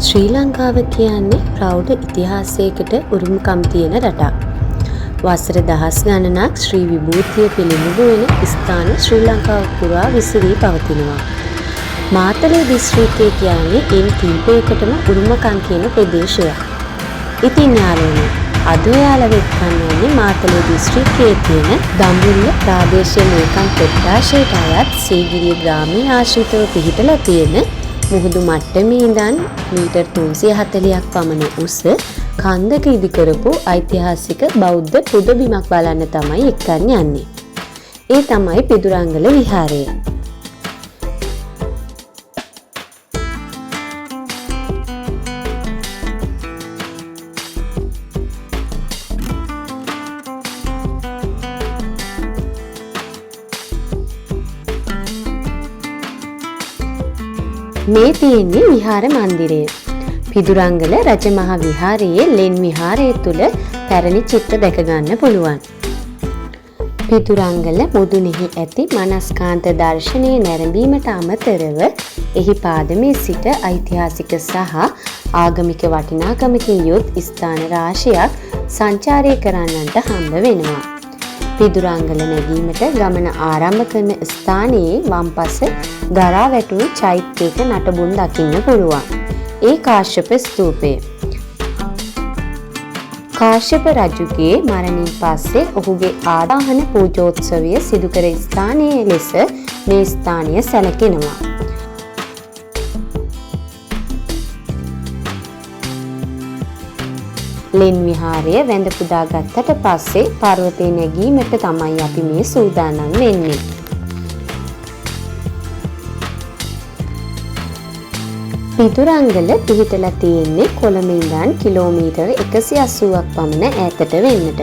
ශ්‍රී ලංකාව කියන්නේ ප්‍රෞಢ ඉතිහාසයකට උරුමකම් තියෙන රටක්. වසර දහස් ගණනක් ශ්‍රී විභූතිය පිළිබිඹු වෙන ස්ථාන ශ්‍රී ලංකාව පුරා විසිරී පවතිනවා. මාතලේ දිස්ත්‍රික්කය කියන්නේ ඉන් කිහිපයකටම උරුමකම් කියන ප්‍රදේශයක්. ඉතින් යාළුවනේ අද ඔයාලා එක්කන්නේ මාතලේ දිස්ත්‍රික්කයේ තියෙන දඹුල්ල ප්‍රාදේශීය ලේකම් කොට්ටාශයට අයත් සීගිරිය ග්‍රාමයේ ආශ්‍රිතව පිහිටලා තියෙන මුහුදු මට්ටමේ ඉඳන් මීටර් 340ක් පමණ උස කන්දක ඉදි කරපු ඓතිහාසික බෞද්ධ පුදබිමක් බලන්න තමයි එක්කන් යන්නේ. ඒ තමයි පිදුරංගල විහාරය. මේ තියෙන්නේ විහාර මන්දිරය. පිදුරංගල රජමහා විහාරයේ ලෙන් විහාරය තුල පැරණි චිත්‍ර දැක ගන්න පුළුවන්. පිදුරංගල මුදුනේහි ඇති මනස්කාන්ත දර්ශනයේ නැරඹීමට අමතරව එහි පාදමේ සිට ඓතිහාසික සහ ආගමික වටිනාකමකින් යුත් ස්ථාන රාශියක් සංචාරය කරන්නන්ට හම්බ වෙනවා. පිදුරංගල නැගීමට ගමන ආරම්භ කරන ස්ථානයේ වම්පස ගරා වැටුණු චෛත්‍යයක නටබුන් දකින්න පුළුවන්. ඒ කාශ්‍යප ස්තූපය. කාශ්‍යප රජුගේ මරණින් පස්සේ ඔහුගේ ආදාහන පූජෝත්සවය සිදු කර ස්ථානයේ ලෙස මේ ස්ථානය සැලකෙනවා. ලෙන් විහාරය වැඳ පුදා ගත්තට පස්සේ පර්වතේ නැගීමට තමයි අපි මේ සූදානම් වෙන්නේ. පිදුරංගල පිහිටලා තියෙන්නේ කොළඹ ඉඳන් කිලෝමීටර් 180ක් පමණ ඈතට වෙන්නට.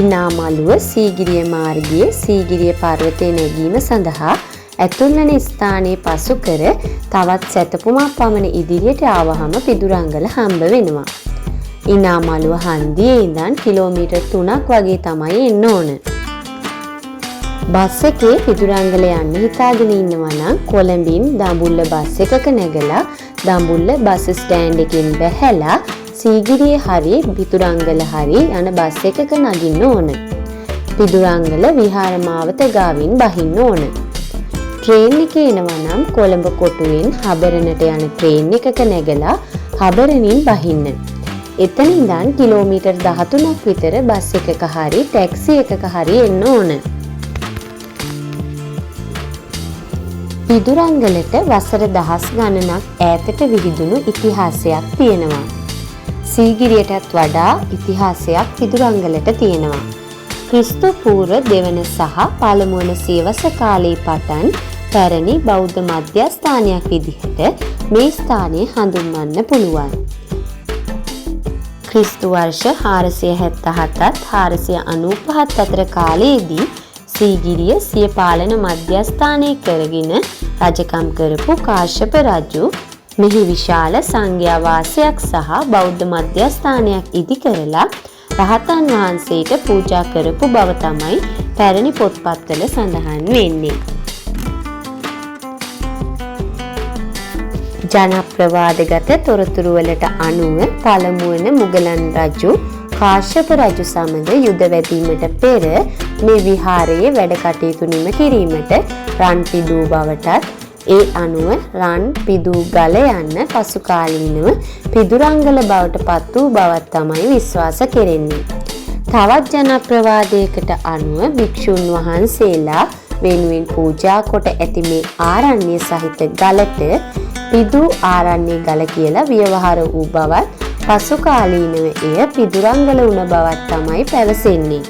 ඉනාමලුව සීගිරිය මාර්ගයේ සීගිරිය පර්වතයේ නැගීම සඳහා ඇතුල් වන ස්ථානයේ පසු කර තවත් සැතපුමක් පමණ ඉදිරියට ආවහම පිදුරංගල හම්බ වෙනවා. ඉනාමලුව හන්දියේ ඉඳන් කිලෝමීටර් 3ක් වගේ තමයි එන්න ඕන. බස් එකේ පිදුරංගල යන්න හිතාගෙන ඉන්නවා නම් කොළඹින් දඹුල්ල බස් එකක නැගලා දඹුල්ල බස් ස්ටෑන්ඩ් එකෙන් බැහැලා සීගිරියේ හරි පිදුරංගල හරි යන බස් එකක නගින්න ඕන. පිදුරංගල විහාර මාවත ගාවින් බහින්න ඕන. ට්‍රේන් එකේ එනවා නම් කොළඹ කොටුවෙන් හබරනට යන ට්‍රේන් එකක නැගලා හබරනින් බහින්න. එතන ඉඳන් කිලෝමීටර් 13ක් විතර බස් එකක හරි ටැක්සි එකක හරි එන්න ඕන. පිදුරංගලට වසර දහස් ගණනක් ඈතට විහිදුණු ඉතිහාසයක් තියෙනවා. සීගිරියටත් වඩා ඉතිහාසයක් පිදුරංගලට තියෙනවා. ක්‍රිස්තු පූර්ව දෙවන සහ පළමුවන සියවස කාලයේ පටන් පැරණි බෞද්ධ මධ්‍යස්ථානයක් විදිහට මේ ස්ථානය හඳුන්වන්න පුළුවන්. ක්‍රිස්තු වර්ෂ 477ත් 495ත් අතර කාලයේදී සීගිරිය සිය පාලන මධ්‍යස්ථානය කරගෙන රජකම් කරපු කාශ්‍යප රජු මෙහි විශාල සංඝයා වාසයක් සහ බෞද්ධ මධ්‍යස්ථානයක් ඉදි කරලා රහතන් වහන්සේට පූජා කරපු බව තමයි පැරණි පොත්පත්වල සඳහන් වෙන්නේ. ජනප්‍රවාදගත තොරතුරු වලට අනුව පළමුවන මුගලන් රජු කාශ්‍යප රජු සමග යුද වැදීමට පෙර මේ විහාරයේ වැඩ කටයුතු නිම කිරීමට රන් පිදූ බවටත් ඒ අනුව රන් පිදූ ගල යන්න පසු කාලීනව පිදුරංගල බවට පත් වූ බවක් තමයි විශ්වාස කෙරෙන්නේ. තවත් ජනප්‍රවාදයකට අනුව භික්ෂුන් වහන්සේලා වෙනුවෙන් පූජා කොට ඇති මේ ආරණ්‍ය සහිත ගලට පිදු ආරණ්‍ය ගල කියලා ව්‍යවහාර වූ බවත් පසු කාලීනව එය පිදුරංගල වුණ බවත් තමයි පැවසෙන්නේ.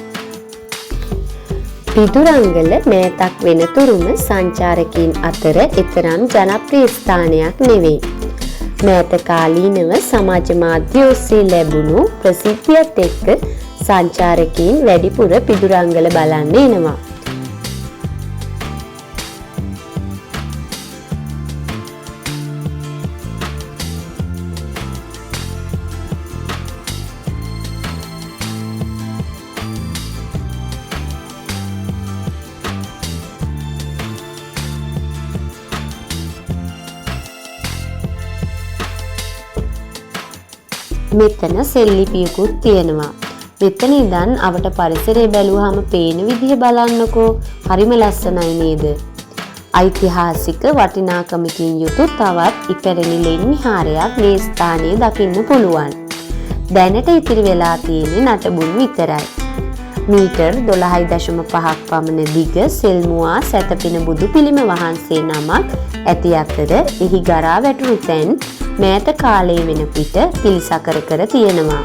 පිදුරංගල මෑතක් වෙනතුරුම සංචාරකයන් අතර එතරම් ජනප්‍රිය ස්ථානයක් නෙවෙයි. මෑත කාලීනව සමාජ මාධ්‍ය ඔස්සේ ලැබුණු ප්‍රසිද්ධියත් එක්ක සංචාරකයන් වැඩිපුර පිදුරංගල බලන්න එනවා. මෙතන සෙල්ලිපියකුත් තියෙනවා. මෙතන ඉඳන් අපට පරිසරය බැලුවාම පේන විදිහ බලන්නකෝ. හරිම ලස්සනයි නේද? ඓතිහාසික වටිනාකමකින් යුතු තවත් ඉපැරණි ලෙන් විහාරයක් මේ ස්ථානයේ දකින්න පුළුවන්. දැනට ඉතිරි වෙලා තියෙන්නේ නටබුන් විතරයි. මීටර් 12.5ක් පමණ දිග සෙල්මුවා සැතපෙන බුදු පිළිම වහන්සේ නමක් ඇති අතර එහි ගරා වැටුණු තැන් මෑත කාලයේ වෙන පිට පිළිසකර කර තියෙනවා.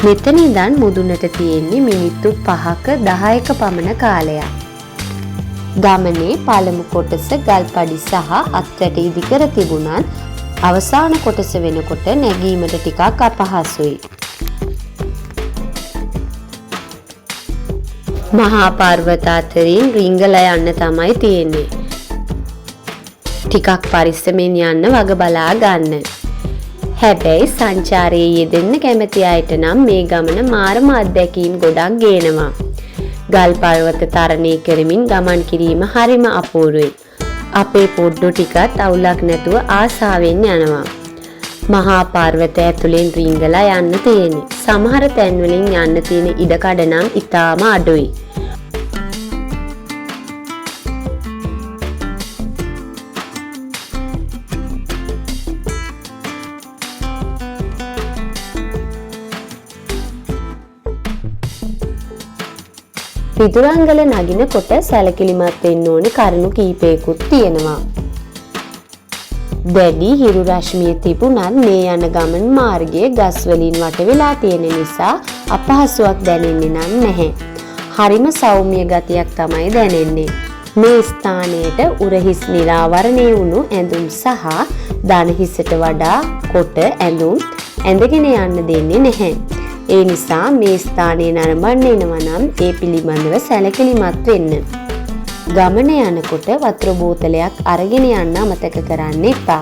මෙතන ඉඳන් මුදුනට තියෙන්නේ මිනිත්තු 5ක 10ක පමණ කාලයක්. ගමනේ පළමු කොටස ගල්පඩි සහ අත්වැට ඉදිකර තිබුණත් අවසාන කොටස වෙනකොට නැගීමට ටිකක් අපහසුයි. මහා පර්වත අතරින් රිංගලා යන්න තමයි තියෙන්නේ. ටිකක් පරිස්සමෙන් යන්න වග බලා ගන්න. හැබැයි සංචාරයේ යෙදෙන්න කැමති අයට නම් මේ ගමන මාරම අත්දැකීම් ගොඩක් ගේනවා. ගල් පර්වත තරණය කරමින් ගමන් කිරීම හරිම අපූර්වයි. අපේ පොඩ්ඩු ටිකත් අවුලක් නැතුව ආසාවෙන් යනවා. මහා පර්වත ඇතුලෙන් රිංගලා යන්න තියෙන්නේ. සමහර තැන්වලින් යන්න තියෙන ඉඩකඩ නම් ඉතාම අඩුයි. පිදුරංගල නගිනකොට සැලකිලිමත් වෙන්න ඕනේ කරුණු කීපයකුත් තියෙනවා. දැඩි හිරු රශ්මිය තිබුණත් මේ යන ගමන් මාර්ගයේ ගස් වලින් වට වෙලා තියෙන නිසා අපහසුයක් දැනෙන්නේ නැහැ. හරිම සෞම්‍ය ගතියක් තමයි දැනෙන්නේ. මේ ස්ථානයට උරහිස් නිරාවරණය වුණු ඇඳුම් සහ දන හිසට වඩා කොට ඇඳුම් ඇඳගෙන යන්න දෙන්නේ නැහැ. ඒ නිසා මේ ස්ථානයේ නරඹන්න එනවා නම් ඒ පිළිබඳව සැලකිලිමත් වෙන්න. ගමන යනකොට වතුර බෝතලයක් අරගෙන යන්න අමතක කරන්න එපා.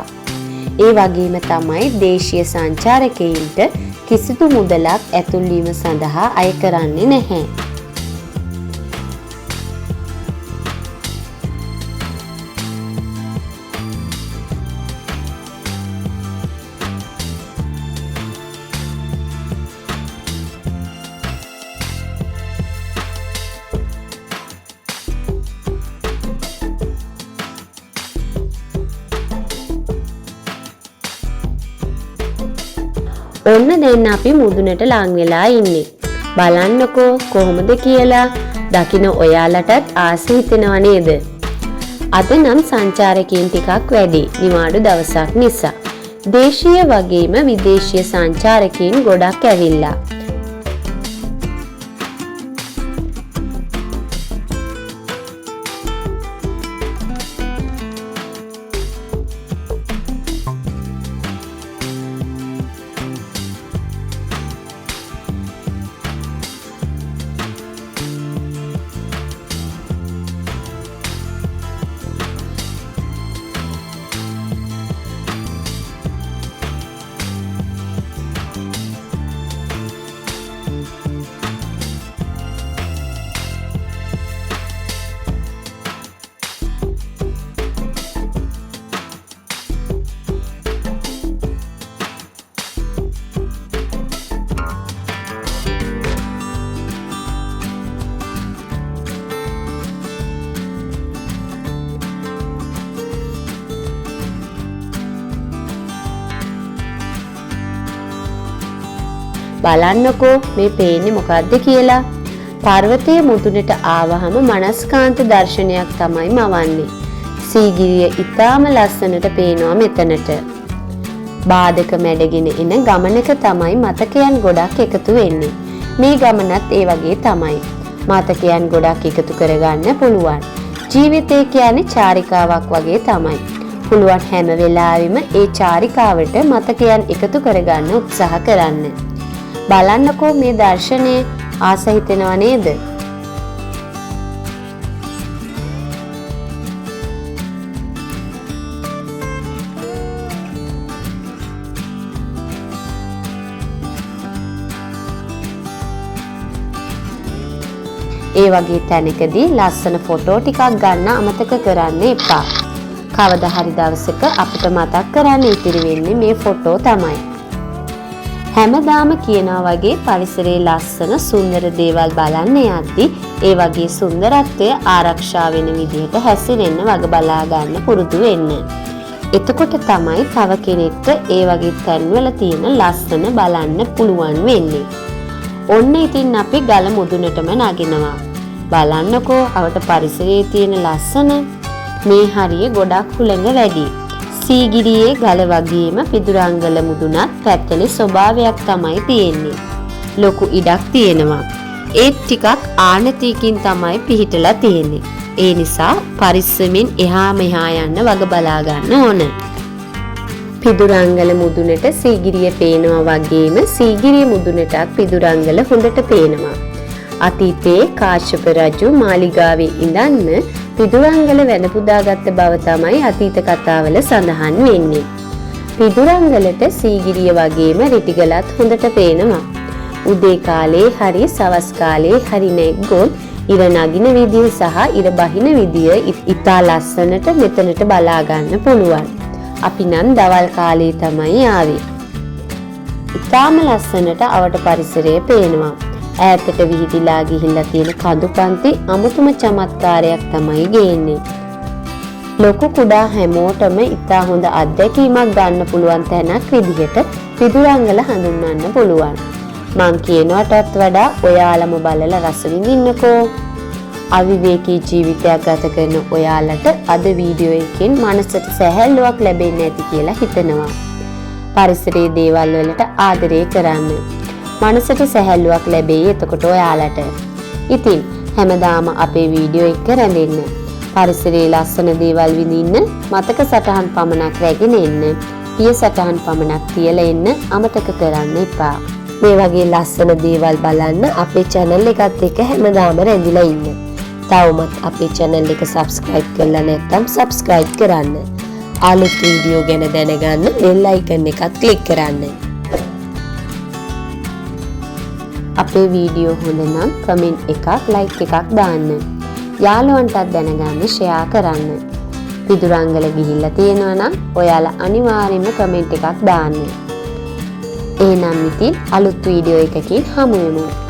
ඒ වගේම තමයි දේශීය සංචාරකයින්ට කිසිදු මුදලක් ඇතුල් වීම සඳහා අය කරන්නේ නැහැ. ඔන්න දැන් අපි මුදුනට ලං වෙලා ඉන්නේ. බලන්නකෝ කොහොමද කියලා. දකින්න ඔයාලටත් ආස හිතෙනව නේද? අද නම් සංචාරකයන් ටිකක් වැඩි නිවාඩු දවසක් නිසා. දේශීය වගේම විදේශීය සංචාරකයන් ගොඩක් ඇවිල්ලා. බලන්නකෝ මේ පේන්නේ මොකද්ද කියලා. පර්වතයේ මුදුනට ආවහම මනස්කාන්ත දර්ශනයක් තමයි මවන්නේ. සීගිරිය ඉතාම ලස්සනට පේනවා මෙතනට. බාධක මැඩගෙන එන ගමනක තමයි මතකයන් ගොඩක් එකතු වෙන්නේ. මේ ගමනත් ඒ වගේ තමයි. මතකයන් ගොඩක් එකතු කරගන්න පුළුවන්. ජීවිතය කියන්නේ චාරිකාවක් වගේ තමයි. පුළුවන් හැම වෙලාවෙම ඒ චාරිකාවට මතකයන් එකතු කරගන්න උත්සාහ කරන්න. බලන්නකෝ මේ දර්ශනයේ ආස හිතෙනව නේද? ඒ වගේ තැනකදී ලස්සන ෆොටෝ ටිකක් ගන්න අමතක කරන්න එපා. කවදා හරි දවසක අපිට මතක් කරන්න ඉතිරි වෙන්නේ මේ ෆොටෝ තමයි. හැමදාම කියනවා වගේ පරිසරයේ ලස්සන සුන්දර දේවල් බලන්න යද්දී ඒ වගේ සුන්දරත්වය ආරක්ෂා වෙන විදිහට හැසිරෙන්න වග බලා ගන්න පුරුදු වෙන්න. එතකොට තමයි තව කෙනෙක්ට ඒ වගේ තැන්වල තියෙන ලස්සන බලන්න පුළුවන් වෙන්නේ. ඔන්න ඉතින් අපි ගල මුදුනටම නගිනවා. බලන්නකෝ අවට පරිසරයේ තියෙන ලස්සන. මේ හරිය ගොඩක් හුළඟ වැඩි. සීගිරියේ ගල වගේම පිදුරංගල මුදුනත් පැත්තලි ස්වභාවයක් තමයි තියෙන්නේ. ලොකු ඉඩක් තියෙනවා. ඒත් ටිකක් ආනතියකින් තමයි පිහිටලා තියෙන්නේ. ඒ නිසා පරිස්සමෙන් එහා මෙහා යන්න වග බලා ගන්න ඕන. පිදුරංගල මුදුනට සීගිරිය පේනවා වගේම සීගිරිය මුදුනටත් පිදුරංගල හොඳට පේනවා. අතීතයේ කාශ්‍යප රජු මාලිගාවේ ඉඳන්ම පිදුරංගල වැඳ පුදාගත්ත බව තමයි අතීත කතාවල සඳහන් වෙන්නේ. පිදුරංගලට සීගිරිය වගේම රිටිගලත් හොඳට පේනවා. උදේ කාලේ හරි සවස් කාලේ හරි නැග්ගොත් ඉර නගින විදිය සහ ඉර බහින විදිය ඉතා ලස්සනට මෙතනට බලා ගන්න පුළුවන්. අපි නම් දවල් කාලේ තමයි ආවේ. ඉතාම ලස්සනට අවට පරිසරය පේනවා. ඈතට විහිදිලා ගිහිල්ලා තියෙන කඳු පන්ති අමුතුම චමත්කාරයක් තමයි ගේන්නේ. ලොකු කුඩා හැමෝටම ඉතා හොඳ අත්දැකීමක් ගන්න පුළුවන් තැනක් විදිහට පිදුරංගල හඳුන්වන්න පුළුවන්. මං කියනවටත් වඩා ඔයාලම බලලා රස විඳින්නකෝ. අවිවේකී ජීවිතයක් ගත කරන ඔයාලට අද වීඩියෝ එකෙන් මනසට සැහැල්ලුවක් ලැබෙන්නේ නැති කියලා හිතනවා. පරිසරයේ දේවල් වලට ආදරය කරන්න. මනසට සැහැල්ලුවක් ලැබෙයි එතකොට ඔයාලට. ඉතින් හැමදාම අපේ වීඩියෝ එක රැඳෙන්න. පරිසරයේ ලස්සන දේවල් විඳින්න, මතක සටහන් පමණක් රැගෙන එන්න, පිය සටහන් පමණක් තියලා එන්න අමතක කරන්න එපා. මේ වගේ ලස්සන දේවල් බලන්න අපේ channel එකත් එක්ක හැමදාම රැඳිලා ඉන්න. තවමත් අපේ channel එක subscribe කරලා නැත්නම් subscribe කරන්න. අලුත් වීඩියෝ ගැන දැනගන්න bell icon එකත් click කරන්න. අපේ වීඩියෝ හොඳ නම් කමෙන්ට් එකක් ලයික් එකක් දාන්න. යාළුවන්ටත් දැනගන්න ෂෙයා කරන්න. පිදුරංගල ගිහිල්ලා තියෙනවා නම් ඔයාලා අනිවාර්යයෙන්ම කමෙන්ට් එකක් දාන්න. එහෙනම් ඉතින් අලුත් වීඩියෝ එකකින් හමු වෙමු.